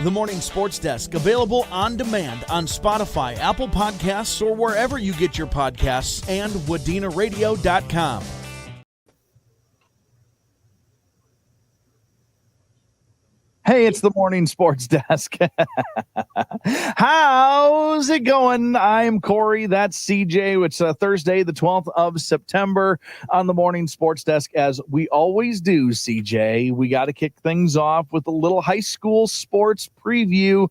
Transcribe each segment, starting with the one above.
The Morning Sports Desk, available on demand on Spotify, Apple Podcasts, or wherever you get your podcasts, and WDCradio.com. Hey, it's the Morning Sports Desk. How's it going? I'm Corey. That's CJ. It's Thursday, the 12th of September on the Morning Sports Desk, as we always do, CJ. We got to kick things off with a little high school sports preview,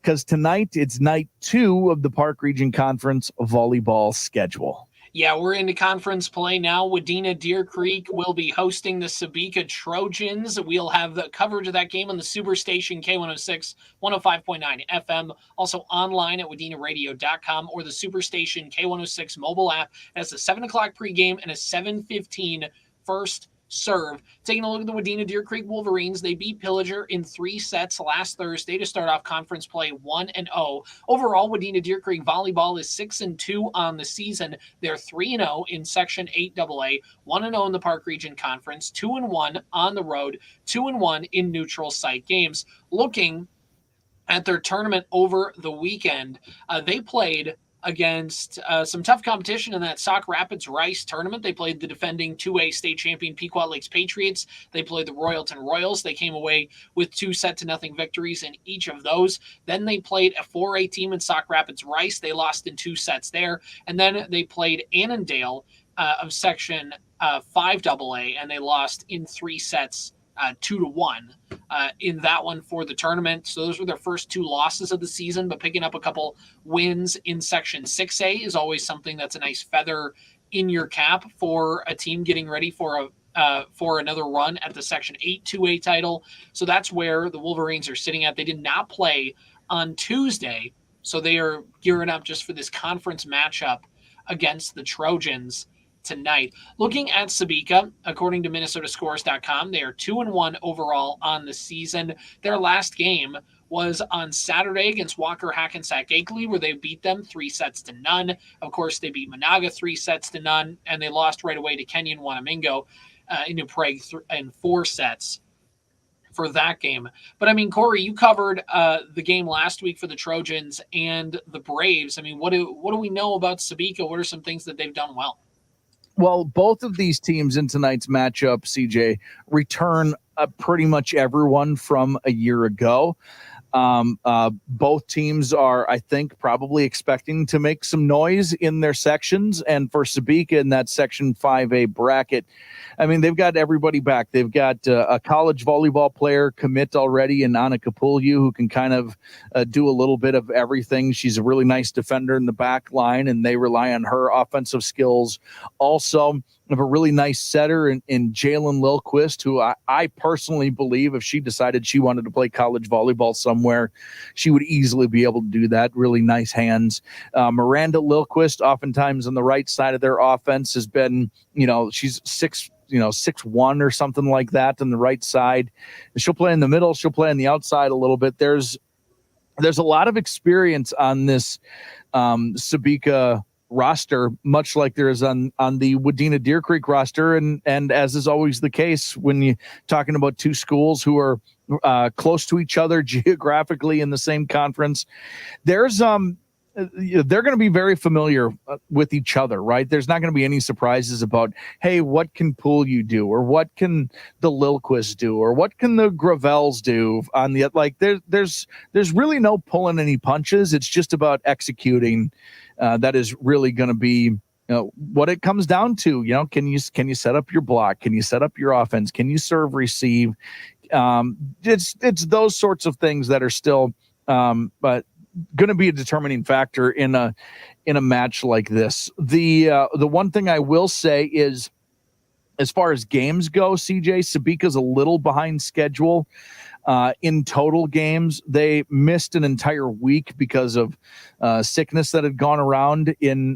because tonight it's night 2 of the Park Region Conference volleyball schedule. Yeah, we're into conference play now. Wadena Deer Creek will be hosting the Sebeka Trojans. We'll have the coverage of that game on the Superstation K106, 105.9 FM. Also online at WDCradio.com or the Superstation K106 mobile app. That's a 7 o'clock pregame and a 7:15 first serve. Taking a look at the Wadena Deer Creek Wolverines, they beat Pillager in 3 sets last Thursday to start off conference play 1-0. Overall, Wadena Deer Creek volleyball is 6-2 on the season. They're 3-0 in Section 8AA, 1-0 in the Park Region Conference, 2-1 on the road, 2-1 in neutral site games. Looking at their tournament over the weekend, they played against some tough competition in that Sauk Rapids Rice tournament. They played the defending 2A state champion Pequot Lakes Patriots. They played the Royalton Royals. They came away with 2-0 victories in each of those. Then they played a 4A team in Sauk Rapids Rice. They lost in 2 sets there. And then they played Annandale of Section 5AA, and they lost in 3 sets, 2-1 in that one for the tournament. So those were their first 2 losses of the season, but picking up a couple wins in Section 6A is always something that's a nice feather in your cap for a team getting ready for another run at the Section 8 2A title. So that's where the Wolverines are sitting at. They did not play on Tuesday, so they are gearing up just for this conference matchup against the Trojans tonight. Looking at Sebeka, according to MinnesotaScores.com, they are 2-1 overall on the season. Their last game was on Saturday against Walker Hackensack Akeley, where they beat them 3-0. Of course, they beat Monaga 3-0, and they lost right away to Kenyon Wanamingo in New Prague in 4 sets for that game. But I mean, Corey, you covered the game last week for the Trojans and the Braves. I mean, what do we know about Sebeka? What are some things that they've done well? Well, both of these teams in tonight's matchup, CJ, return pretty much everyone from a year ago. Both teams are, I think, probably expecting to make some noise in their sections. And for Sebeka in that Section 5A bracket, I mean, they've got everybody back. They've got a college volleyball player commit already in Anna Kapulyu, who can kind of do a little bit of everything. She's a really nice defender in the back line, and they rely on her offensive skills. Also, of a really nice setter in Jalen Lilquist, who I personally believe if she decided she wanted to play college volleyball somewhere, she would easily be able to do that. Really nice hands. Miranda Lilquist, oftentimes on the right side of their offense, has been, she's 6'1" or something like that on the right side. She'll play in the middle. She'll play on the outside a little bit. There's a lot of experience on this Sebeka roster, much like there is on the Wadena Deer Creek roster. And as is always the case when you're talking about 2 schools who are close to each other geographically in the same conference, they're going to be very familiar with each other, right? There's not going to be any surprises about, hey, what can Poole do, or what can the Lilquist do, or what can the Gravels do on the, like, there's really no pulling any punches. It's just about executing. That is really going to be what it comes down to. Can you set up your block? Can you set up your offense? Can you serve, receive? It's those sorts of things that are still, but going to be a determining factor in a match like this. The one thing I will say is, as far as games go, CJ, Sebeka's a little behind schedule. In total games, they missed an entire week because of sickness that had gone around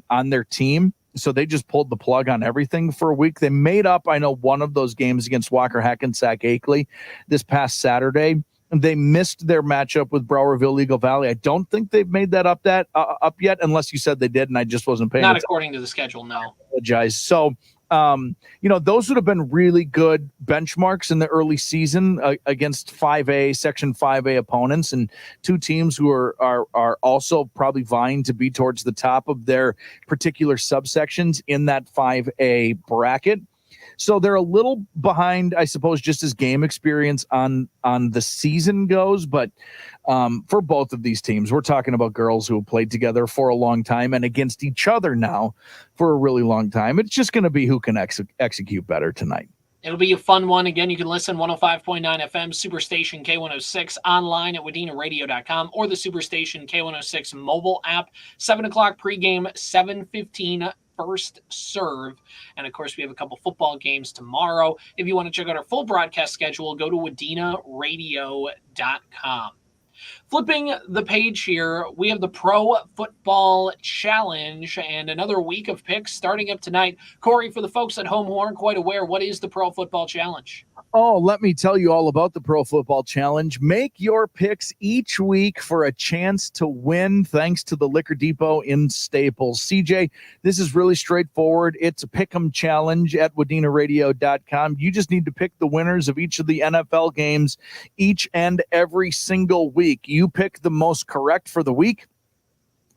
on their team. So they just pulled the plug on everything for a week. They made up, I know, one of those games against Walker Hackensack Akeley this past Saturday. They missed their matchup with Browerville Eagle Valley. I don't think they've made that up yet, unless you said they did, and I just wasn't paying attention. Not according to the schedule, no. I apologize. So Those would have been really good benchmarks in the early season against Section 5A opponents, and two teams who are also probably vying to be towards the top of their particular subsections in that 5A bracket. So they're a little behind, I suppose, just as game experience on the season goes. But for both of these teams, we're talking about girls who have played together for a long time and against each other now for a really long time. It's just going to be who can execute better tonight. It'll be a fun one. Again, you can listen 105.9 FM, Superstation K106, online at WDenaRadio.com or the Superstation K106 mobile app. 7 o'clock pregame, 7:15 first serve. And of course, we have a couple football games tomorrow. If you want to check out our full broadcast schedule, go to WDenaRadio.com. Flipping the page here, we have the Pro Football Challenge and another week of picks starting up tonight. Corey, for the folks at home who aren't quite aware, what is the Pro Football Challenge? Oh, let me tell you all about the Pro Football Challenge. Make your picks each week for a chance to win thanks to the Liquor Depot in Staples. CJ, this is really straightforward. It's a pick'em challenge at WDenaRadio.com. You just need to pick the winners of each of the NFL games each and every single week. You pick the most correct for the week,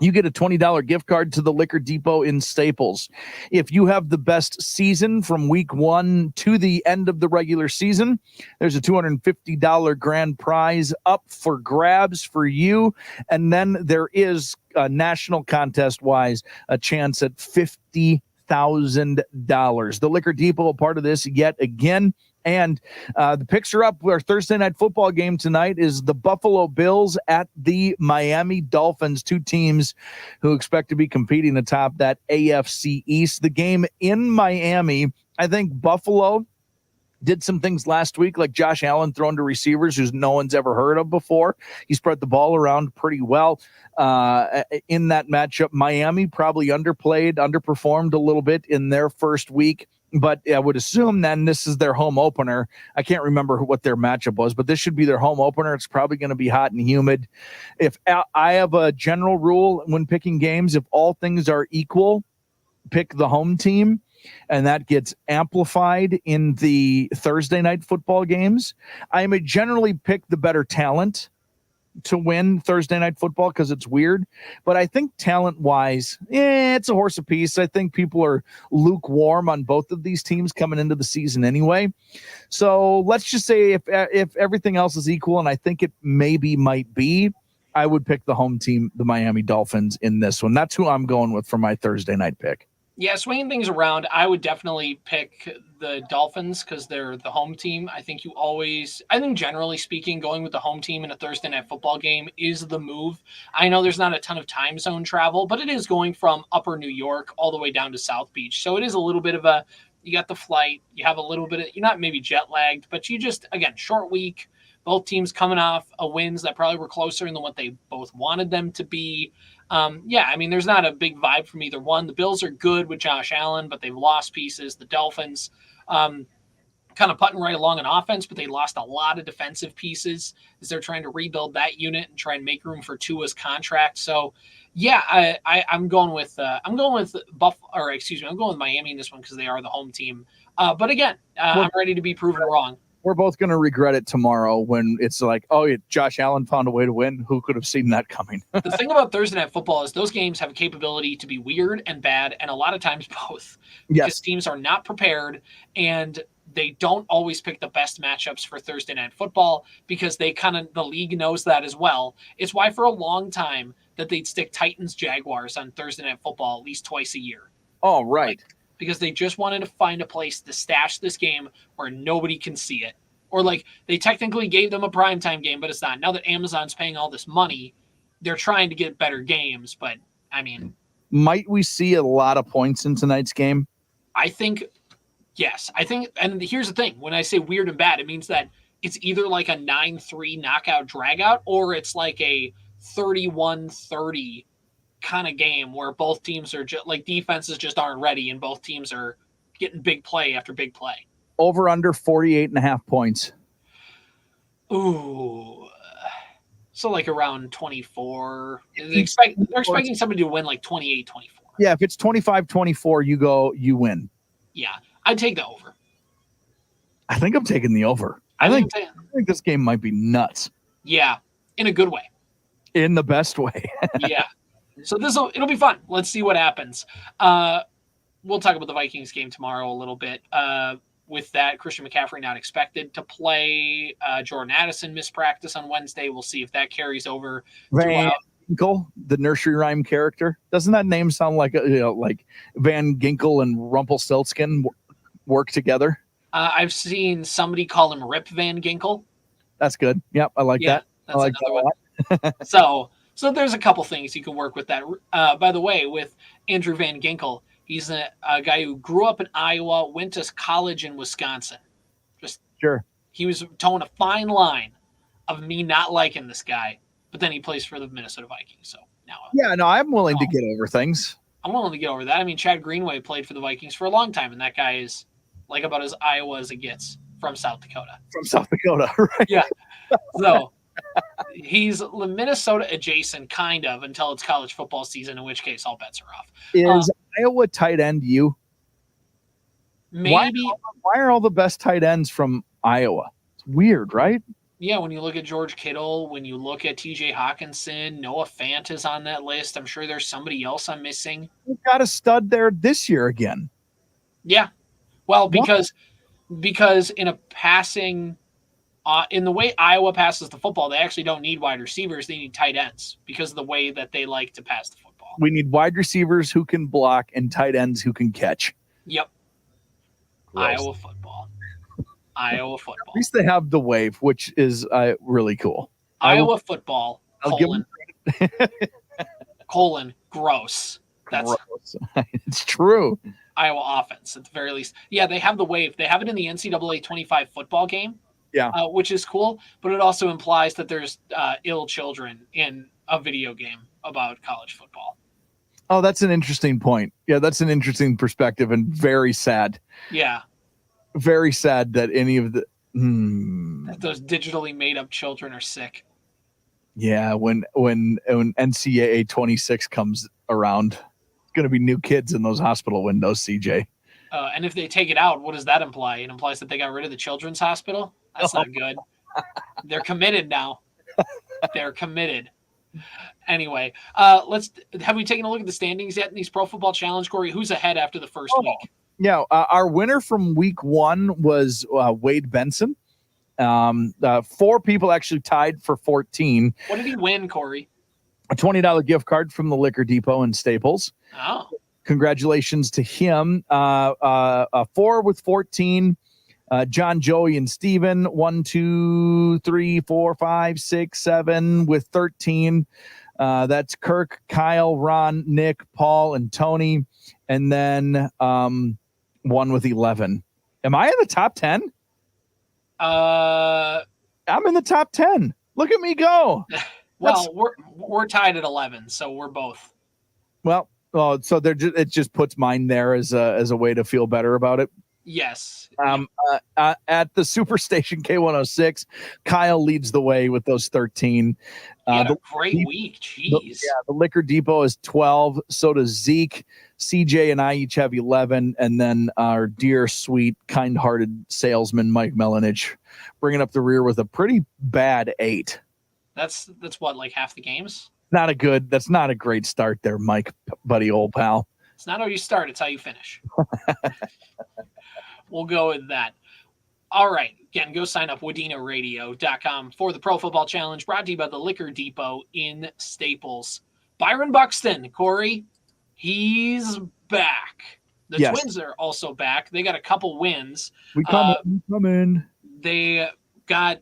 you get a $20 gift card to the Liquor Depot in Staples. If you have the best season from week 1 to the end of the regular season, there's a $250 grand prize up for grabs for you. And then there is national contest-wise a chance at $50,000. The Liquor Depot, a part of this yet again. And the picks are up. Our Thursday night football game tonight is the Buffalo Bills at the Miami Dolphins, two teams who expect to be competing atop that AFC East. The game in Miami, I think Buffalo did some things last week, like Josh Allen throwing to receivers who no one's ever heard of before. He spread the ball around pretty well in that matchup. Miami probably underperformed a little bit in their first week. But I would assume then this is their home opener. I can't remember what their matchup was, but this should be their home opener. It's probably going to be hot and humid. If I have a general rule when picking games, if all things are equal, pick the home team, and that gets amplified in the Thursday night football games. I may generally pick the better talent to win Thursday night football because it's weird, but I think talent-wise, it's a horse apiece. I think people are lukewarm on both of these teams coming into the season anyway. So let's just say if everything else is equal, and I think it might be, I would pick the home team, the Miami Dolphins, in this one. That's who I'm going with for my Thursday night pick. Yeah, swinging things around, I would definitely pick the Dolphins because they're the home team. I think generally speaking, going with the home team in a Thursday night football game is the move. I know there's not a ton of time zone travel, but it is going from upper New York all the way down to South Beach. So it is a little bit of you got the flight, you have a little bit of, you're not maybe jet lagged, but you just, again, short week, both teams coming off wins that probably were closer than what they both wanted them to be. There's not a big vibe from either one. The Bills are good with Josh Allen, but they've lost pieces. The Dolphins kind of putting right along in offense, but they lost a lot of defensive pieces as they're trying to rebuild that unit and try and make room for Tua's contract. So, I'm going with I'm going with Miami in this one because they are the home team. But again, I'm ready to be proven wrong. We're both going to regret it tomorrow when it's like, oh, yeah, Josh Allen found a way to win. Who could have seen that coming? The thing about Thursday Night Football is those games have a capability to be weird and bad, and a lot of times both. Yes. Because teams are not prepared, and they don't always pick the best matchups for Thursday Night Football because the league knows that as well. It's why for a long time that they'd stick Titans-Jaguars on Thursday Night Football at least twice a year. Oh, right. Because they just wanted to find a place to stash this game where nobody can see it. Or they technically gave them a primetime game, but it's not. Now that Amazon's paying all this money, they're trying to get better games. But, might we see a lot of points in tonight's game? I think, yes. And here's the thing. When I say weird and bad, it means that it's either like a 9-3 knockout dragout or it's like a 31-30 kind of game where both teams are just defenses just aren't ready and both teams are getting big play after big play. Over under 48.5 points. Ooh. So around 24. They're expecting somebody to win 28-24. Yeah, if it's 25-24, you win. Yeah, I'd take the over. I think I'm taking the over. I think this game might be nuts. Yeah, in a good way. In the best way. Yeah. So it'll be fun. Let's see what happens. We'll talk about the Vikings game tomorrow a little bit. With that, Christian McCaffrey not expected to play. Jordan Addison missed practice on Wednesday. We'll see if that carries over throughout. Ginkle, the nursery rhyme character. Doesn't that name sound like like Van Ginkle and Rumpelstiltskin work together? I've seen somebody call him Rip Van Ginkle. That's good. Yep, I like that. That's I like another that one. So there's a couple things you can work with that. By the way, with Andrew Van Ginkle, he's a guy who grew up in Iowa, went to college in Wisconsin. Sure. He was towing a fine line of me not liking this guy, but then he plays for the Minnesota Vikings. So now, I'm willing to get over things. I'm willing to get over that. I mean, Chad Greenway played for the Vikings for a long time, and that guy is like about as Iowa as it gets from South Dakota. Right? Yeah. So he's Minnesota adjacent, kind of, until it's college football season, in which case all bets are off. Is Iowa tight end you? Maybe. Why are all the best tight ends from Iowa? It's weird, right? Yeah, when you look at George Kittle, when you look at TJ Hawkinson, Noah Fant is on that list. I'm sure there's somebody else I'm missing. We've got a stud there this year again. Yeah. Well, because in a passing in the way Iowa passes the football, they actually don't need wide receivers. They need tight ends because of the way that they like to pass the football. We need wide receivers who can block and tight ends who can catch. Yep. Gross. Iowa football. At least they have the wave, which is really cool. Iowa football, colon, gross. That's gross. It's true. Iowa offense, at the very least. Yeah, they have the wave. They have it in the NCAA 25 football game. Yeah. Which is cool, but it also implies that there's ill children in a video game about college football. Oh, that's an interesting point. Yeah, that's an interesting perspective and very sad. Yeah. Very sad that any of the that those digitally made up children are sick. Yeah, when NCAA 26 comes around, it's going to be new kids in those hospital windows, CJ. And if they take it out, what does that imply? It implies that they got rid of the children's hospital? That's not good. They're committed now. They're committed. Anyway, have we taken a look at the standings yet in these Pro Football Challenge, Corey? Who's ahead after the first week? Yeah, our winner from week 1 was Wade Benson. 4 people actually tied for 14. What did he win, Corey? A $20 gift card from the Liquor Depot in Staples. Oh. Congratulations to him. 4 with 14. John, Joey, and Steven. 1, 2, 3, 4, 5, 6, 7 with 13. That's Kirk, Kyle, Ron, Nick, Paul, and Tony. And then 1 with 11. Am I in the top 10? I'm in the top 10. Look at me go. Well, we're tied at 11, so we're both. Well, so it just puts mine there as a way to feel better about it. Yes. At the Superstation K106, Kyle leads the way with those 13. Great week. Jeez. The Liquor Depot is 12. So does Zeke. CJ and I each have 11. And then our dear, sweet, kind-hearted salesman, Mike Melanich, bringing up the rear with a pretty bad 8. That's what, like half the games? That's not a great start there, Mike, buddy, old pal. It's not how you start, it's how you finish. We'll go with that. All right. Again, go sign up WDenaRadio.com for the Pro Football Challenge, brought to you by the Liquor Depot in Staples. Byron Buxton, Corey, he's back. The Twins are also back. They got a couple wins. We come in. They got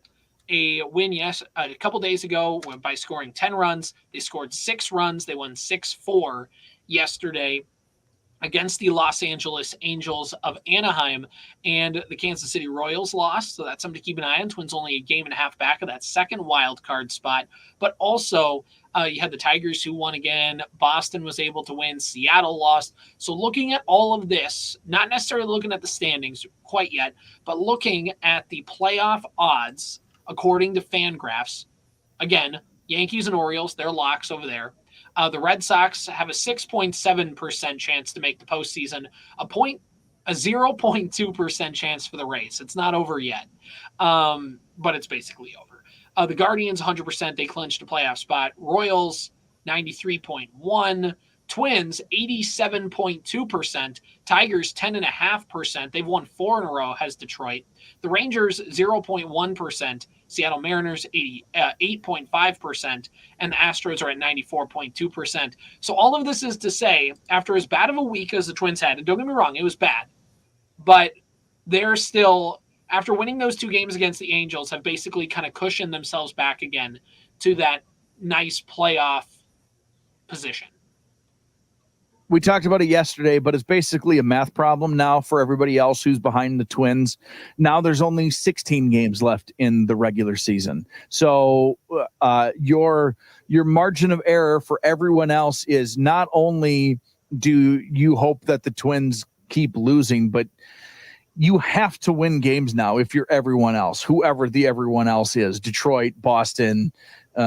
a win a couple days ago by scoring 10 runs. They scored 6 runs. They won 6-4 yesterday against the Los Angeles Angels of Anaheim, and the Kansas City Royals lost. So that's something to keep an eye on. Twins only a game and a half back of that second wild card spot. But also you had the Tigers who won again. Boston was able to win. Seattle lost. So looking at all of this, not necessarily looking at the standings quite yet, but looking at the playoff odds according to Fangraphs. Again, Yankees and Orioles, they're locks over there. The Red Sox have a 6.7% chance to make the postseason, a a 0.2% chance for the race. It's not over yet, but it's basically over. The Guardians, 100%. They clinched a playoff spot. Royals, 93.1%. Twins, 87.2%. Tigers, 10.5%. They've won 4 in a row, has Detroit. The Rangers, 0.1%. Seattle Mariners, 8.5%. And the Astros are at 94.2%. So all of this is to say, after as bad of a week as the Twins had, and don't get me wrong, it was bad, but they're still, after winning those 2 games against the Angels, have basically kind of cushioned themselves back again to that nice playoff position. We talked about it yesterday, but it's basically a math problem now for everybody else who's behind the Twins. Now there's only 16 games left in the regular season. So your margin of error for everyone else is not only do you hope that the Twins keep losing, but you have to win games now if you're everyone else, whoever the everyone else is, Detroit, Boston,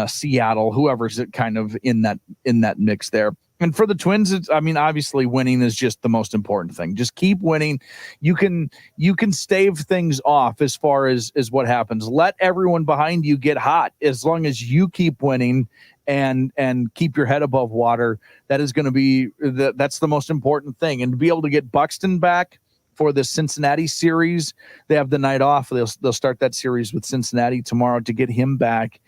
Seattle, whoever's kind of in that mix there. And for the Twins, obviously winning is just the most important thing. Just keep winning. You can stave things off as far as what happens. Let everyone behind you get hot. As long as you keep winning and keep your head above water, that is going to be that's the most important thing. And to be able to get Buxton back for the Cincinnati series, they have the night off. They'll start that series with Cincinnati tomorrow. To get him back,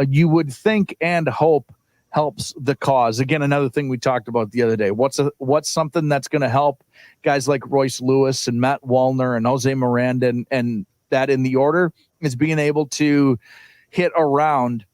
you would think and hope helps the cause. Again, another thing we talked about the other day. What's something that's going to help guys like Royce Lewis and Matt Wallner and Jose Miranda and that in the order is being able to hit around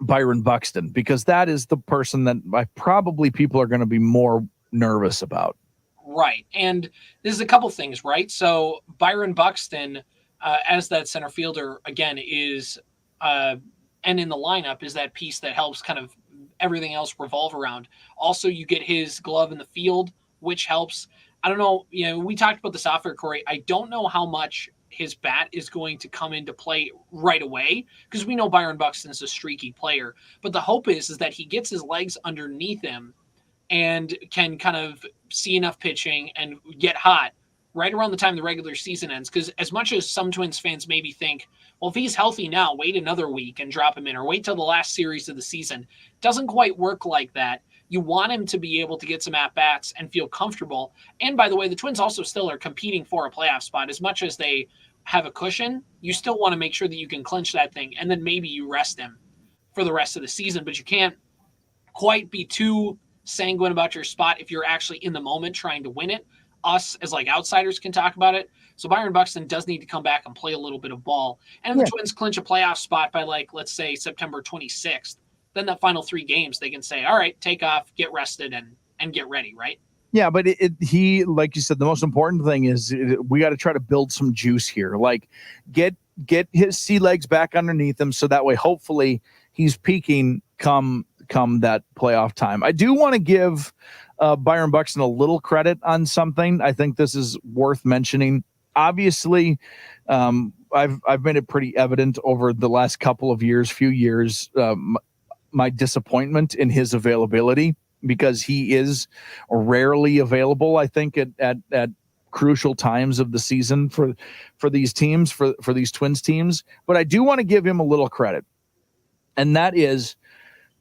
Byron Buxton, because that is the person that probably people are going to be more nervous about. Right. And there's a couple things, right? So Byron Buxton, as that center fielder, again, is and in the lineup is that piece that helps kind of everything else revolve around. Also, you get his glove in the field, which helps. I don't know, we talked about this off air, Corey. I don't know how much his bat is going to come into play right away, because we know Byron Buxton's a streaky player. But the hope is that he gets his legs underneath him and can kind of see enough pitching and get hot right around the time the regular season ends. Because as much as some Twins fans maybe think, well, if he's healthy now, wait another week and drop him in, or wait till the last series of the season. Doesn't quite work like that. You want him to be able to get some at-bats and feel comfortable. And by the way, the Twins also still are competing for a playoff spot. As much as they have a cushion, you still want to make sure that you can clinch that thing, and then maybe you rest him for the rest of the season. But you can't quite be too sanguine about your spot if you're actually in the moment trying to win it. Us as like outsiders can talk about it. So Byron Buxton does need to come back and play a little bit of ball. And if the Twins clinch a playoff spot by, like, let's say September 26th, then that final 3 games, they can say, all right, take off, get rested, and get ready, right? Yeah, but he, like you said, the most important thing is we got to try to build some juice here. Like, get his sea legs back underneath him, so that way, hopefully, he's peaking come that playoff time. I do want to give Byron Buxton a little credit on something. I think this is worth mentioning. Obviously, I've made it pretty evident over the last few years, my disappointment in his availability, because he is rarely available, I think, at crucial times of the season for these teams, for these Twins teams. But I do want to give him a little credit. And that is,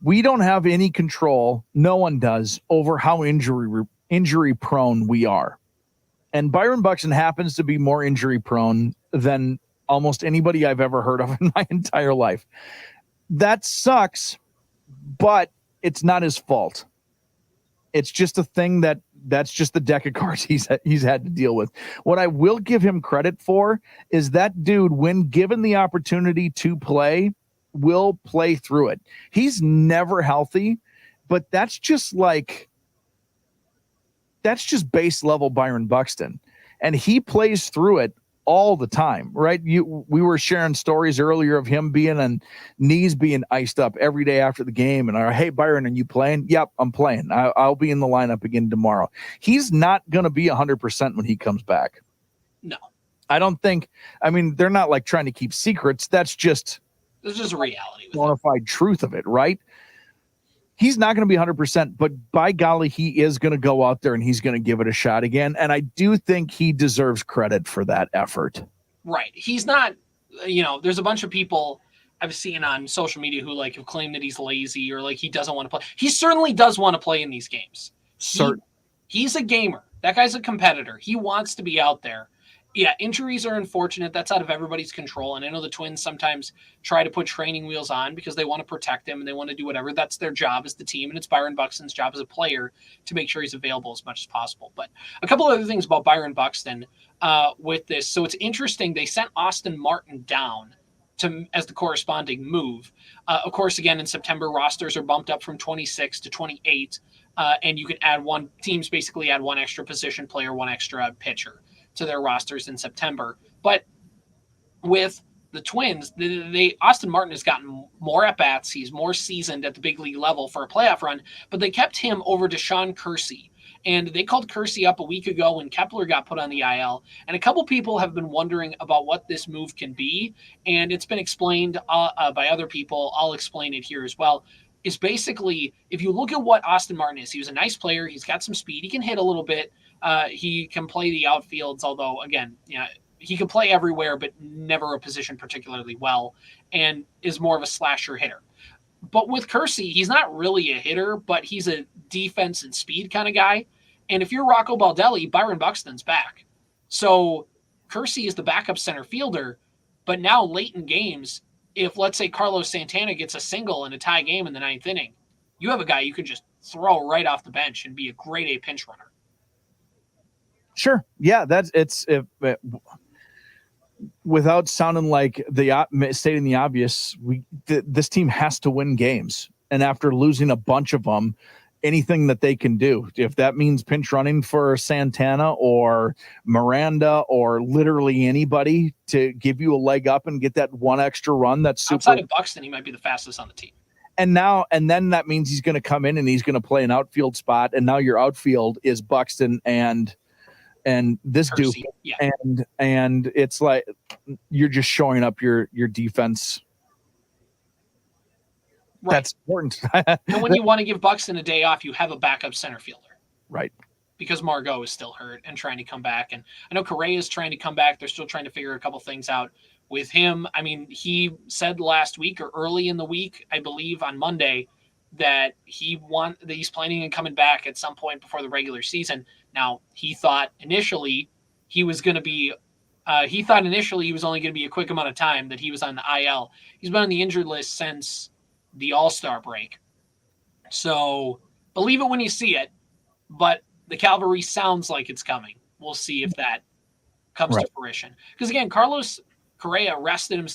we don't have any control, no one does, over how injury prone we are. And Byron Buxton happens to be more injury prone than almost anybody I've ever heard of in my entire life. That sucks, but it's not his fault. It's just a thing that's just the deck of cards he's had to deal with. What I will give him credit for is that dude, when given the opportunity to play, will play through it. He's never healthy, but that's just base level Byron Buxton, and he plays through it all the time, right? We were sharing stories earlier of him being on knees, being iced up every day after the game, and hey, Byron, are you playing? Yep, I'm playing. I'll be in the lineup again tomorrow. He's not going to be 100% when he comes back. No, I don't think. I mean, they're not like trying to keep secrets. That's just a reality. Bona fide truth of it, right? he's not going to be 100%, but by golly, he is going to go out there and he's going to give it a shot again. And I do think he deserves credit for that effort. Right. He's not, there's a bunch of people I've seen on social media who have claimed that he's lazy or he doesn't want to play. He certainly does want to play in these games. He's a gamer. That guy's a competitor. He wants to be out there. Yeah, injuries are unfortunate. That's out of everybody's control. And I know the Twins sometimes try to put training wheels on because they want to protect him and they want to do whatever. That's their job as the team. And it's Byron Buxton's job as a player to make sure he's available as much as possible. But a couple other things about Byron Buxton with this. So it's interesting. They sent Austin Martin down as the corresponding move. Of course, again, in September, rosters are bumped up from 26 to 28. And you can teams basically add one extra position player, one extra pitcher to their rosters in September. But with the Twins, Austin Martin has gotten more at-bats. He's more seasoned at the big league level for a playoff run, but they kept him over Deshaun Kersey. And they called Kersey up a week ago when Kepler got put on the IL. And a couple people have been wondering about what this move can be. And it's been explained by other people. I'll explain it here as well. Is basically, if you look at what Austin Martin is, he was a nice player. He's got some speed. He can hit a little bit. He can play the outfields, although, again, he can play everywhere, but never a position particularly well, and is more of a slasher hitter. But with Kersey, he's not really a hitter, but he's a defense and speed kind of guy. And if you're Rocco Baldelli, Byron Buxton's back. So Kersey is the backup center fielder, but now late in games, if let's say Carlos Santana gets a single in a tie game in the ninth inning, you have a guy you can just throw right off the bench and be a grade A pinch runner. Sure. Yeah, without sounding like stating the obvious, this team has to win games. And after losing a bunch of them, anything that they can do, if that means pinch running for Santana or Miranda or literally anybody to give you a leg up and get that one extra run, that's super. Outside of Buxton, he might be the fastest on the team. And then that means he's going to come in and he's going to play an outfield spot. And now your outfield is Buxton and this dude, yeah. and it's like you're just showing up your defense. Right. That's important. And when you want to give Buxton a day off, you have a backup center fielder. Right. Because Margot is still hurt and trying to come back. And I know Correa is trying to come back. They're still trying to figure a couple things out with him. I mean, he said last week or early in the week, I believe on Monday, that he's planning on coming back at some point before the regular season. Now, he thought initially he was only going to be a quick amount of time that he was on the IL. He's been on the injured list since the All-Star break. So believe it when you see it, but the cavalry sounds like it's coming. We'll see if that comes to fruition. Because again, Carlos Correa rested him.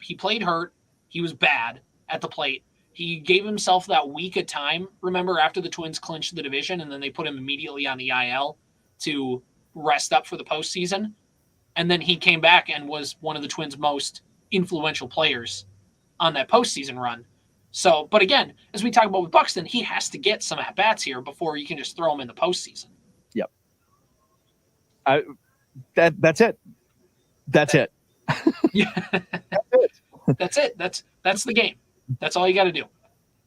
He played hurt. He was bad at the plate. He gave himself that week of time, remember, after the Twins clinched the division, and then they put him immediately on the IL to rest up for the postseason. And then he came back and was one of the Twins' most influential players on that postseason run. So, but again, as we talk about with Buxton, he has to get some at-bats here before you can just throw him in the postseason. Yep. That's it. That's it. Yeah. That's it. That's the game. That's all you got to do.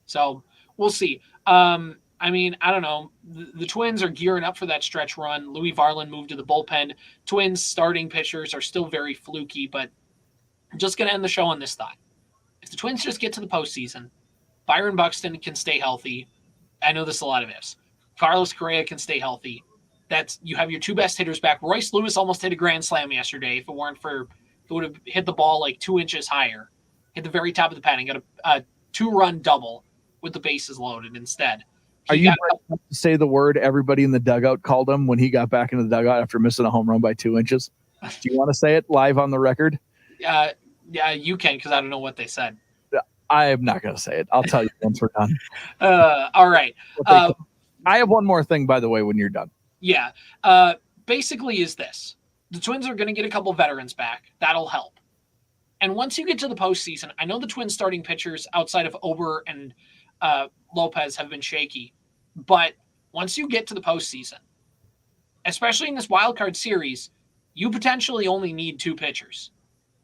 So we'll see. I mean, I don't know. The Twins are gearing up for that stretch run. Louis Varland moved to the bullpen. Twins starting pitchers are still very fluky, but I'm just going to end the show on this thought. If the Twins just get to the postseason, Byron Buxton can stay healthy. I know there's a lot of ifs. Carlos Correa can stay healthy. You have your two best hitters back. Royce Lewis almost hit a grand slam yesterday. If it weren't for, it would have hit the ball like 2 inches higher. Hit the very top of the padding. Got a 2-run double with the bases loaded instead. Are you to say the word everybody in the dugout called him when he got back into the dugout after missing a home run by 2 inches? Do you want to say it live on the record? Yeah, you can, because I don't know what they said. I am not going to say it. I'll tell you once we're done. All right. I have one more thing, by the way, when you're done. Yeah. Basically is this. The Twins are going to get a couple veterans back. That'll help. And once you get to the postseason, I know the Twins starting pitchers outside of Ober and Lopez have been shaky. But once you get to the postseason, especially in this wild card series, you potentially only need 2 pitchers.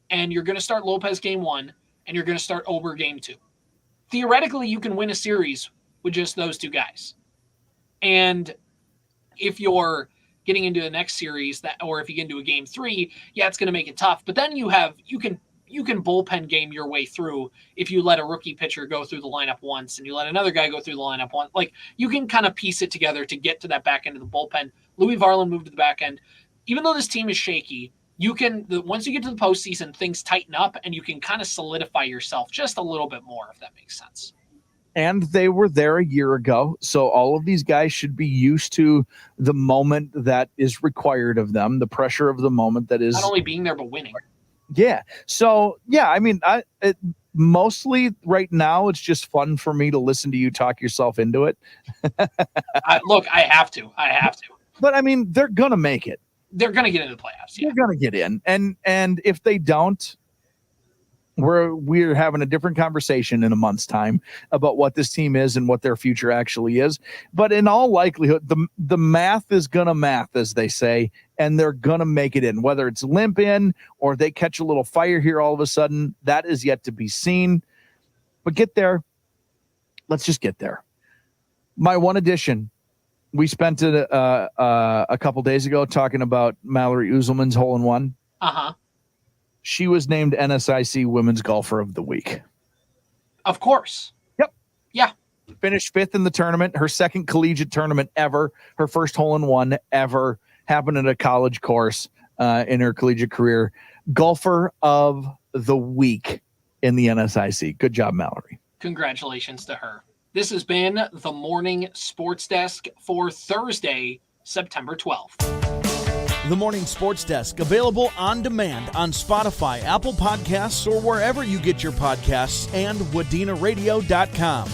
And you're going to start Lopez game 1, and you're going to start Ober game 2. Theoretically, you can win a series with just those two guys. And if you're getting into the next series or if you get into a game 3, yeah, it's going to make it tough. But then you can bullpen game your way through if you let a rookie pitcher go through the lineup once and you let another guy go through the lineup once. Like, you can kind of piece it together to get to that back end of the bullpen. Louis Varland moved to the back end. Even though this team is shaky, once you get to the postseason, things tighten up and you can kind of solidify yourself just a little bit more, if that makes sense. And they were there a year ago. So all of these guys should be used to the moment that is required of them, the pressure of the moment that is. Not only being there, but winning. Yeah. So, yeah, I mean, mostly right now, it's just fun for me to listen to you talk yourself into it. Look, I have to. But, I mean, they're going to make it. They're going to get into the playoffs. Yeah. They're going to get in. And if they don't, we're having a different conversation in a month's time about what this team is and what their future actually is. But in all likelihood, the math is going to math, as they say, and they're going to make it in. Whether it's limp in or they catch a little fire here all of a sudden, that is yet to be seen. But get there. Let's just get there. My one addition, we spent it a couple days ago talking about Mallory Uzelman's hole-in-one. Uh-huh. She was named NSIC Women's Golfer of the Week. Of course. Yep. Yeah. Finished 5th in the tournament, her second collegiate tournament ever, her first hole-in-one ever, happened at a college course in her collegiate career. Golfer of the Week in the NSIC. Good job, Mallory. Congratulations to her. This has been the Morning Sports Desk for Thursday, September 12th. The Morning Sports Desk, available on demand on Spotify, Apple Podcasts, or wherever you get your podcasts, and WDCradio.com.